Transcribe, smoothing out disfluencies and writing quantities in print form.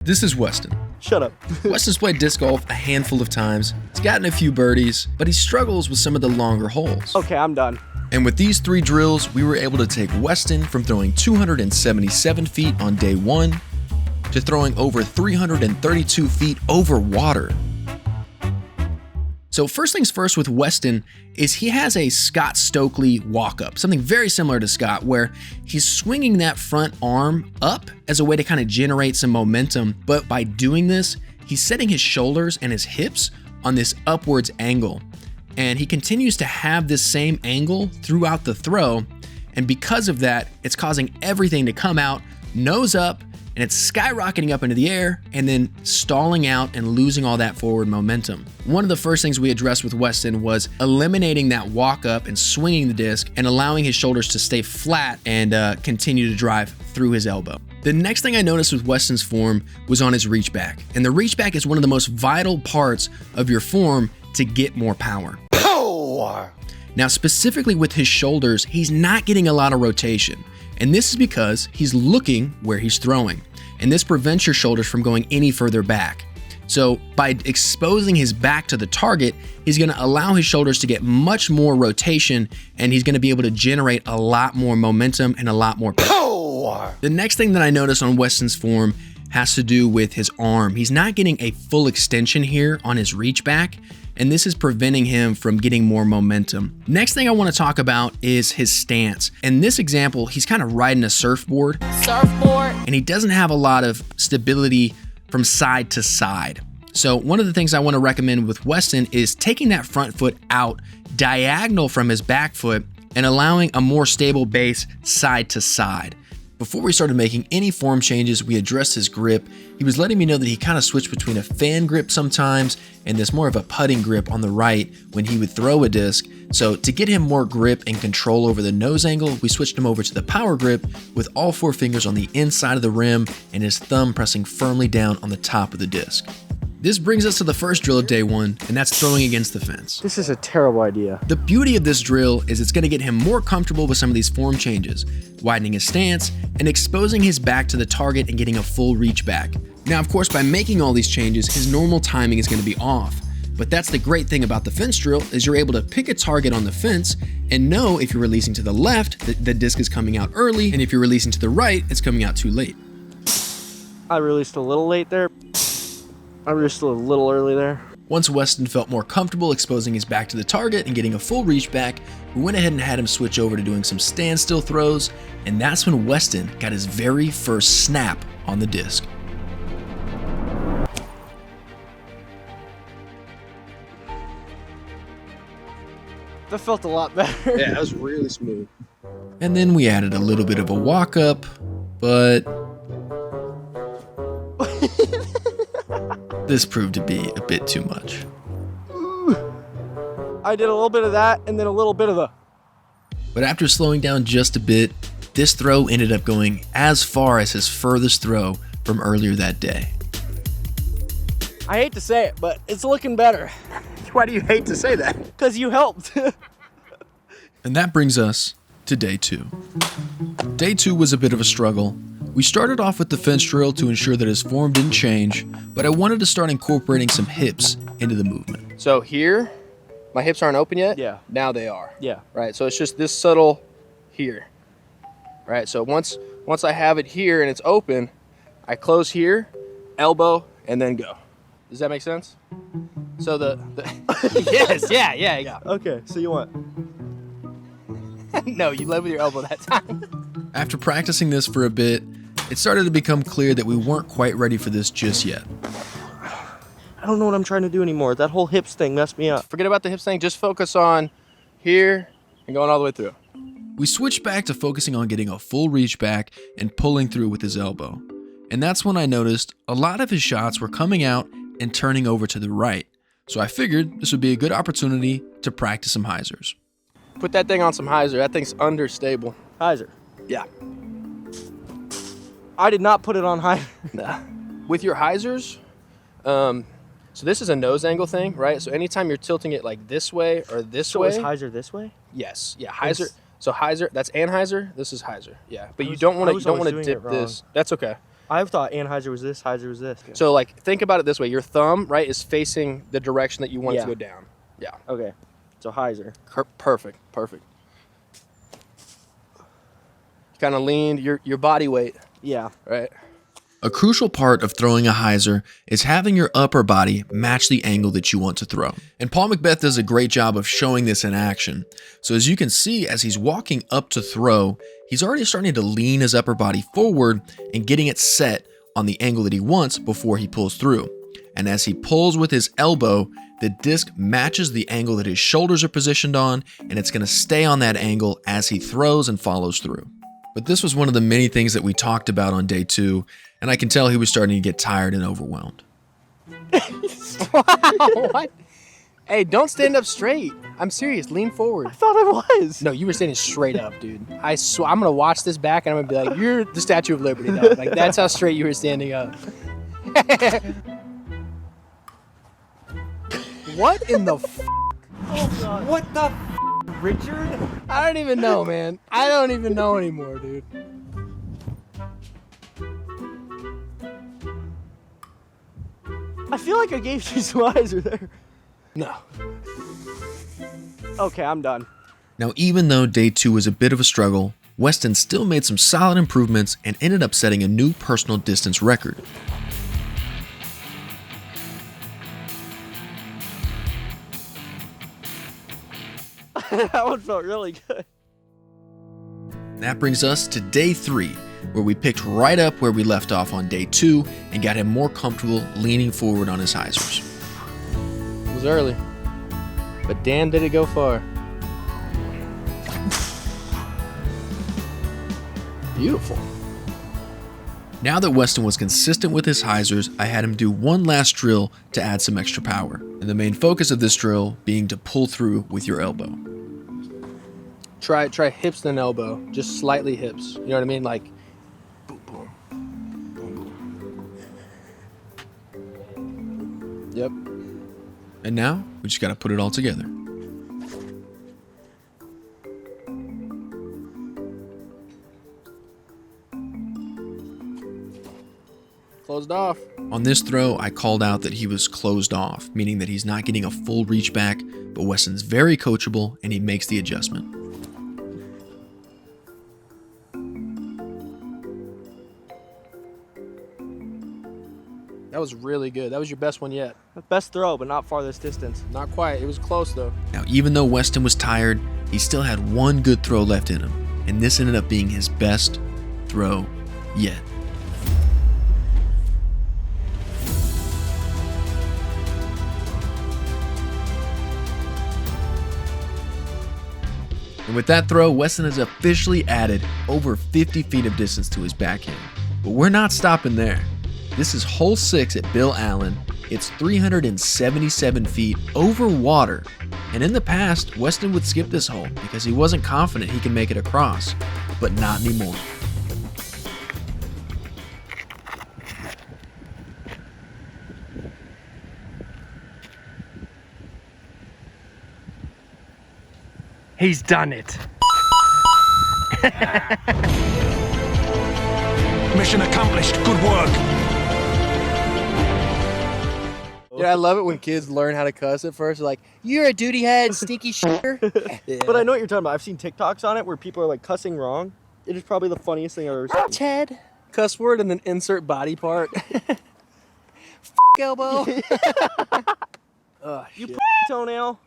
This is Weston. Shut up. Weston's played disc golf a handful of times. He's gotten a few birdies, but he struggles with some of the longer holes. Okay, I'm done. And with these 3 drills, we were able to take Weston from throwing 277 feet on day 1 to throwing over 332 feet over water. So first things first with Weston is he has a Scott Stokely walk-up, something very similar to Scott, where he's swinging that front arm up as a way to kind of generate some momentum. But by doing this, he's setting his shoulders and his hips on this upwards angle. And he continues to have this same angle throughout the throw. And because of that, it's causing everything to come out nose up, and it's skyrocketing up into the air and then stalling out and losing all that forward momentum. One of the first things we addressed with Weston was eliminating that walk up and swinging the disc and allowing his shoulders to stay flat and continue to drive through his elbow. The next thing I noticed with Weston's form was on his reach back. And the reach back is one of the most vital parts of your form to get more power. Now, specifically with his shoulders, he's not getting a lot of rotation. And this is because he's looking where he's throwing. And this prevents your shoulders from going any further back. So by exposing his back to the target, he's going to allow his shoulders to get much more rotation, and he's going to be able to generate a lot more momentum and a lot more power. The next thing that I noticed on Weston's form has to do with his arm. He's not getting a full extension here on his reach back, and this is preventing him from getting more momentum. Next thing I want to talk about is his stance. In this example, he's kind of riding a surfboard. And he doesn't have a lot of stability from side to side. So one of the things I want to recommend with Weston is taking that front foot out diagonal from his back foot and allowing a more stable base side to side. Before we started making any form changes, we addressed his grip. He was letting me know that he kind of switched between a fan grip sometimes and this more of a putting grip on the right when he would throw a disc. So to get him more grip and control over the nose angle, we switched him over to the power grip with all 4 fingers on the inside of the rim and his thumb pressing firmly down on the top of the disc. This brings us to the first drill of day 1, and that's throwing against the fence. This is a terrible idea. The beauty of this drill is it's going to get him more comfortable with some of these form changes, widening his stance and exposing his back to the target and getting a full reach back. Now, of course, by making all these changes, his normal timing is going to be off. But that's the great thing about the fence drill is you're able to pick a target on the fence and know if you're releasing to the left, the disc is coming out early, and if you're releasing to the right, it's coming out too late. I released a little late there. I released a little early there. Once Weston felt more comfortable exposing his back to the target and getting a full reach back, we went ahead and had him switch over to doing some standstill throws, and that's when Weston got his very first snap on the disc. That felt a lot better. Yeah, that was really smooth. And then we added a little bit of a walk up, but this proved to be a bit too much. I did a little bit of that and then a little bit of the... But after slowing down just a bit, this throw ended up going as far as his furthest throw from earlier that day. I hate to say it, but it's looking better. Why do you hate to say that? Because you helped. And that brings us to day 2. Day 2 was a bit of a struggle. We started off with the fence drill to ensure that his form didn't change, but I wanted to start incorporating some hips into the movement. So here, my hips aren't open yet. Yeah. Now they are. Yeah. Right. So it's just this subtle here. Right. So once I have it here and it's open, I close here, elbow, and then go. Does that make sense? So the yes, yeah. Okay, so you want... No, you led with your elbow that time. After practicing this for a bit, it started to become clear that we weren't quite ready for this just yet. I don't know what I'm trying to do anymore. That whole hips thing messed me up. Forget about the hips thing. Just focus on here and going all the way through. We switched back to focusing on getting a full reach back and pulling through with his elbow. And that's when I noticed a lot of his shots were coming out and turning over to the right. So I figured this would be a good opportunity to practice some Hyzers. Put that thing on some Hyzer. That thing's understable. Hyzer. Yeah. I did not put it on Hyzer. Nah. With your Hyzers, so this is a nose angle thing, right? So anytime you're tilting it like this way or this way. So is Hyzer this way? Yes. Yeah. Hyzer. So Hyzer. That's Hyzer. This is Hyzer. Yeah. But you don't want to dip this. That's okay. I've thought Hyzer was this, Hyzer was this. So like, think about it this way. Your thumb, right, is facing the direction that you want it to go down. Yeah. Okay. So Hyzer. Perfect. Kind of leaned your body weight. Yeah. Right. A crucial part of throwing a hyzer is having your upper body match the angle that you want to throw. And Paul Mcbeth does a great job of showing this in action. So as you can see, as he's walking up to throw, he's already starting to lean his upper body forward and getting it set on the angle that he wants before he pulls through. And as he pulls with his elbow, the disc matches the angle that his shoulders are positioned on, and it's going to stay on that angle as he throws and follows through. But this was one of the many things that we talked about on day 2, and I can tell he was starting to get tired and overwhelmed. What? Hey, don't stand up straight. I'm serious. Lean forward. I thought I was. No, you were standing straight up, dude. I swear, I'm gonna watch this back and I'm gonna be like, "You're the Statue of Liberty, dog." Like that's how straight you were standing up. What in the? Oh, God. What the Richard? I don't even know, man. I don't even know anymore, dude. I feel like I gave you some Hyzer there. No. Okay, I'm done. Now, even though day 2 was a bit of a struggle, Weston still made some solid improvements and ended up setting a new personal distance record. That one felt really good. That brings us to day 3, where we picked right up where we left off on day 2 and got him more comfortable leaning forward on his Hyzers. It was early, but Dan did it go far. Beautiful. Now that Weston was consistent with his Hyzers, I had him do one last drill to add some extra power. And the main focus of this drill being to pull through with your elbow. Try hips and elbow, just slightly hips. You know what I mean? Like, boom, boom, boom, boom. Yep. And now, we just gotta put it all together. Closed off. On this throw, I called out that he was closed off, meaning that he's not getting a full reach back, but Weston's very coachable and he makes the adjustment. That was really good. That was your best one yet. Best throw, but not farthest distance. Not quite. It was close though. Now, even though Weston was tired, he still had one good throw left in him, and this ended up being his best throw yet. And with that throw, Weston has officially added over 50 feet of distance to his backhand. But we're not stopping there. This is hole 6 at Bill Allen. It's 377 feet over water. And in the past, Weston would skip this hole because he wasn't confident he can make it across. But not anymore. He's done it. Mission accomplished. Good work. Yeah, I love it when kids learn how to cuss at first. They're like, "You're a duty head, stinky shitter." Yeah. But I know what you're talking about. I've seen TikToks on it where people are like cussing wrong. It is probably the funniest thing I've ever seen. Ted. Cuss word and then insert body part. Elbow. Oh, You shit. toenail.